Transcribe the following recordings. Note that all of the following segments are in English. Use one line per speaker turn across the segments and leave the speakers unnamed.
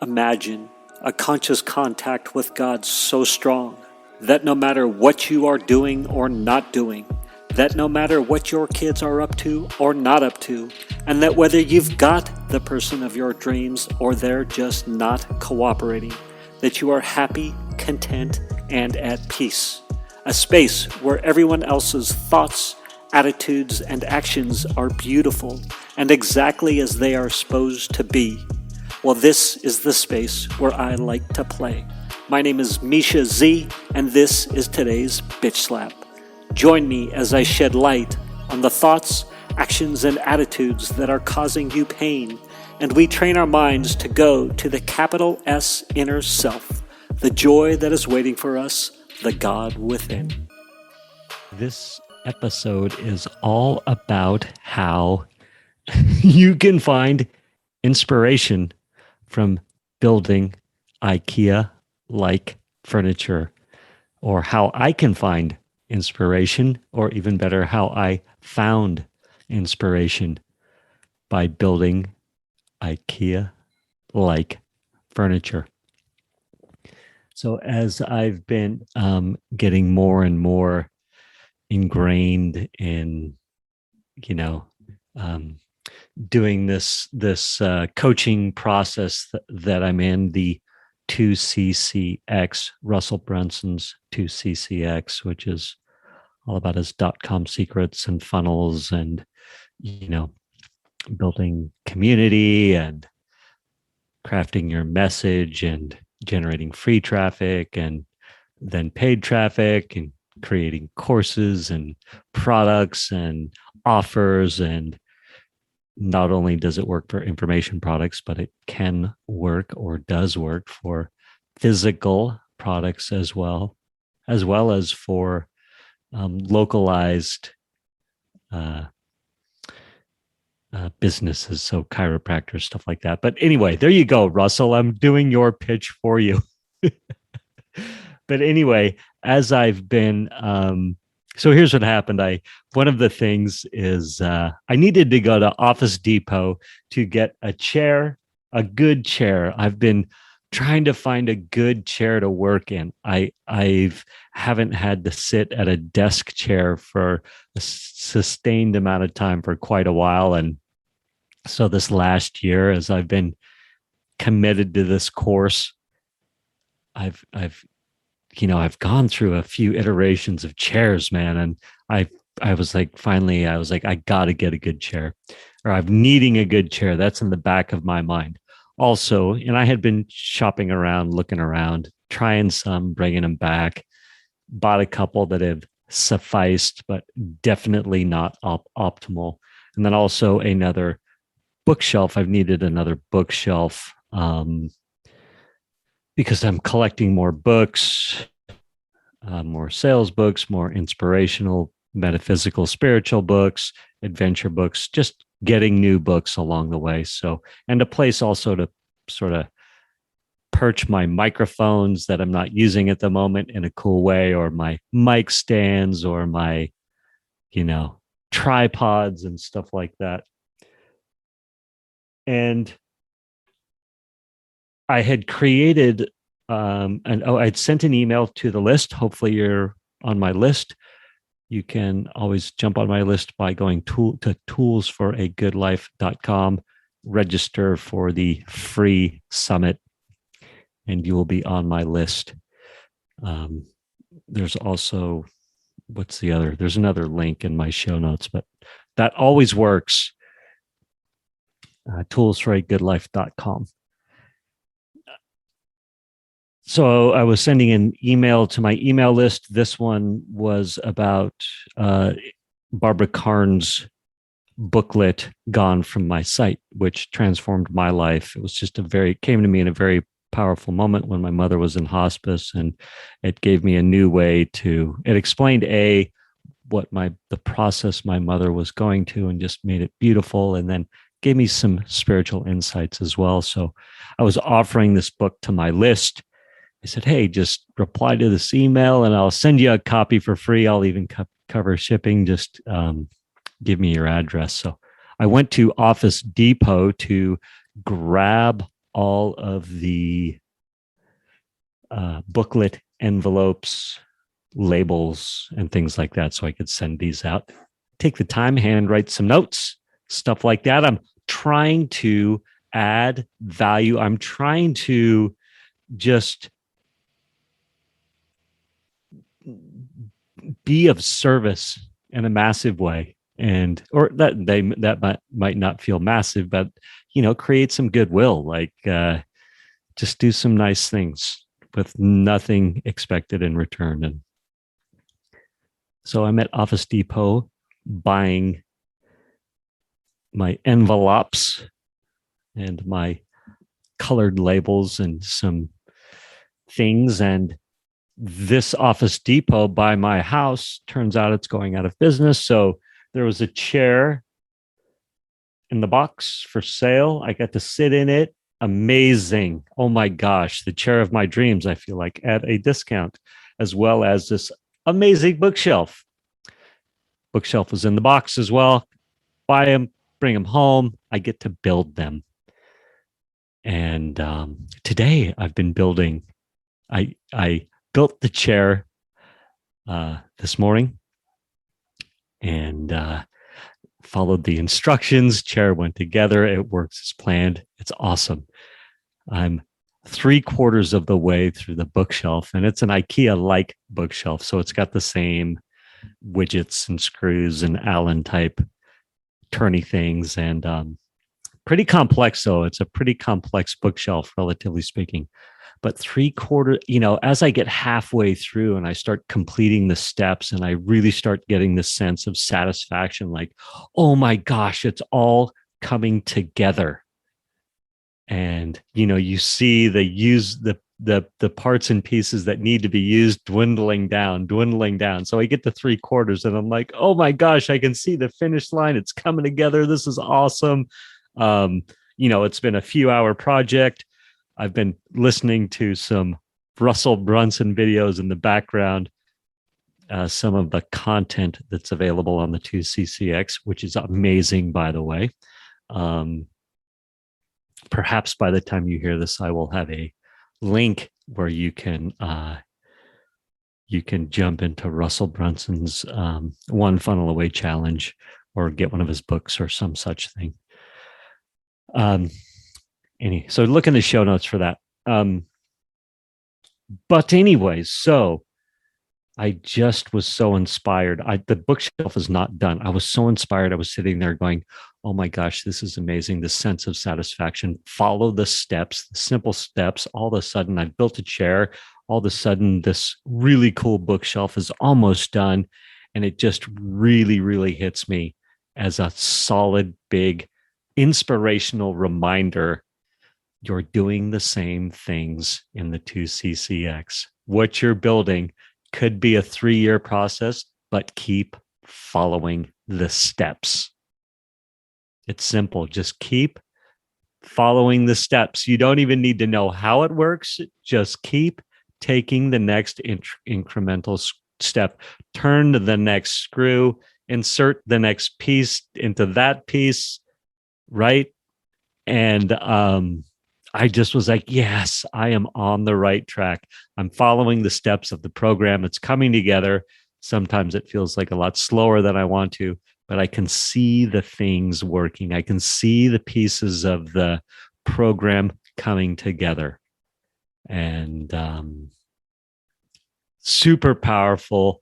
Imagine a conscious contact with God so strong that no matter what you are doing or not doing, that no matter what your kids are up to or not up to, and that whether you've got the person of your dreams or they're just not cooperating, that you are happy, content, and at peace. A space where everyone else's thoughts, attitudes, and actions are beautiful and exactly as they are supposed to be. Well, this is the space where I like to play. My name is Mischa Z, and this is today's Bitch Slap. Join me as I shed light on the thoughts, actions, and attitudes that are causing you pain, and we train our minds to go to the capital S inner self, the joy that is waiting for us, the God within. This episode is all about how you can find inspiration from building Ikea-like furniture, or how I can find inspiration, or even better, how I found inspiration by building Ikea-like furniture. So as I've been getting more and more ingrained in, doing this coaching process that I'm in, the 2CCX, Russell Brunson's 2CCX, which is all about his .com secrets and funnels and, building community and crafting your message and generating free traffic and then paid traffic and creating courses and products and offers. And not only does it work for information products, but it can work or does work for physical products as well as for localized businesses, so chiropractors, stuff like that. But anyway, there you go, Russell. I'm doing your pitch for you. But anyway, as I've been, so here's what happened. One of the things is I needed to go to Office Depot to get a chair, a good chair. I've been trying to find a good chair to work in. I haven't had to sit at a desk chair for a sustained amount of time for quite a while. And so this last year, as I've been committed to this course, I've gone through a few iterations of chairs, man. And I was like, I got to get a good chair, or I'm needing a good chair. That's in the back of my mind. Also, and I had been shopping around, looking around, trying some, bringing them back, bought a couple that have sufficed, but definitely not optimal. And then also another bookshelf. I've needed another bookshelf because I'm collecting more books, more sales books, more inspirational, metaphysical, spiritual books, adventure books, just getting new books along the way. So, and a place also to sort of perch my microphones that I'm not using at the moment in a cool way, or my mic stands, or my, tripods and stuff like that. And I had created, I'd sent an email to the list. Hopefully you're on my list. You can always jump on my list by going to toolsforagoodlife.com, register for the free summit, and you will be on my list. There's also, there's another link in my show notes, but that always works. Toolsforagoodlife.com. So I was sending an email to my email list. This one was about Barbara Karnes' booklet, Gone From My Sight, which transformed my life. It was just came to me in a very powerful moment when my mother was in hospice, and it gave me a new way it explained the process my mother was going to, and just made it beautiful, and then gave me some spiritual insights as well. So I was offering this book to my list. I said, hey, just reply to this email and I'll send you a copy for free. I'll even cover shipping. Just give me your address. So I went to Office Depot to grab all of the booklet envelopes, labels, and things like that so I could send these out. Take the time, handwrite some notes, stuff like that. I'm trying to add value. I'm trying to just be of service in a massive way. And or that might not feel massive, but create some goodwill, like just do some nice things with nothing expected in return. And so I'm at Office Depot buying my envelopes and my colored labels and some things. And this Office Depot by my house, turns out it's going out of business. So there was a chair in the box for sale. I got to sit in it. Amazing. Oh my gosh, the chair of my dreams, I feel like, at a discount, as well as this amazing bookshelf. Bookshelf was in the box as well. Buy them, bring them home. I get to build them. And today I've been building. I built the chair this morning and followed the instructions. Chair went together. It works as planned. It's awesome. I'm 3/4 of the way through the bookshelf, and it's an Ikea-like bookshelf. So it's got the same widgets and screws and Allen type turny things, and pretty complex. So it's a pretty complex bookshelf, relatively speaking. But 3/4, as I get halfway through and I start completing the steps and I really start getting this sense of satisfaction, like, oh my gosh, it's all coming together. And, you see the parts and pieces that need to be used dwindling down. So I get to 3/4 and I'm like, oh my gosh, I can see the finish line. It's coming together. This is awesome. It's been a few hour project. I've been listening to some Russell Brunson videos in the background, some of the content that's available on the 2CCX, which is amazing, by the way. Perhaps by the time you hear this, I will have a link where you can jump into Russell Brunson's One Funnel Away challenge or get one of his books or some such thing. So look in the show notes for that. But anyways, so I just was so inspired. The bookshelf is not done. I was so inspired. I was sitting there going, oh my gosh, this is amazing. The sense of satisfaction. Follow the steps, the simple steps. All of a sudden, I've built a chair. All of a sudden, this really cool bookshelf is almost done. And it just really, really hits me as a solid, big, inspirational reminder. You're doing the same things in the 2CCX. What you're building could be a 3-year process, but keep following the steps. It's simple. Just keep following the steps. You don't even need to know how it works. Just keep taking the next incremental step. Turn to the next screw. Insert the next piece into that piece, right? And I just was like, yes, I am on the right track. I'm following the steps of the program. It's coming together. Sometimes it feels like a lot slower than I want to, but I can see the things working. I can see the pieces of the program coming together. And super powerful,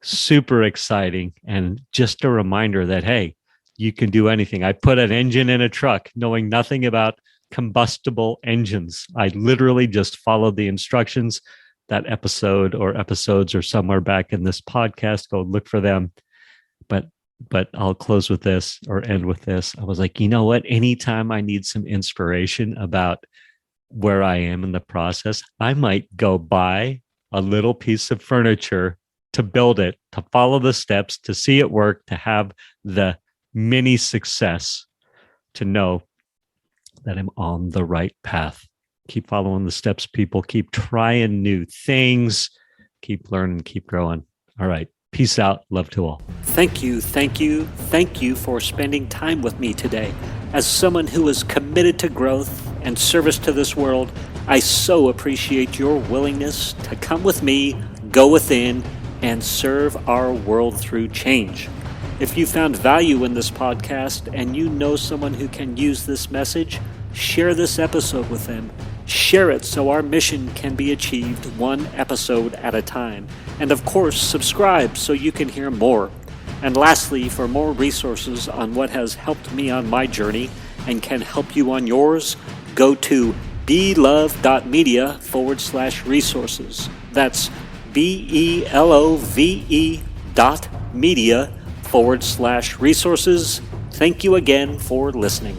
super exciting, and just a reminder that, hey, you can do anything. I put an engine in a truck knowing nothing about combustible engines. I literally just followed the instructions. That episode or episodes are somewhere back in this podcast. Go look for them. But I'll close with this or end with this. I was like, you know what? Anytime I need some inspiration about where I am in the process, I might go buy a little piece of furniture to build it, to follow the steps, to see it work, to have the mini success, to know that I'm on the right path. Keep following the steps, people. Keep trying new things. Keep learning, keep growing. All right. Peace out. Love to all. Thank you for spending time with me today. As someone who is committed to growth and service to this world, I so appreciate your willingness to come with me, go within, and serve our world through change. If you found value in this podcast and you know someone who can use this message, share this episode with them. Share it so our mission can be achieved one episode at a time. And of course, subscribe so you can hear more. And lastly, for more resources on what has helped me on my journey and can help you on yours, go to belove.media/resources. That's BELOVE.media/resources. Thank you again for listening.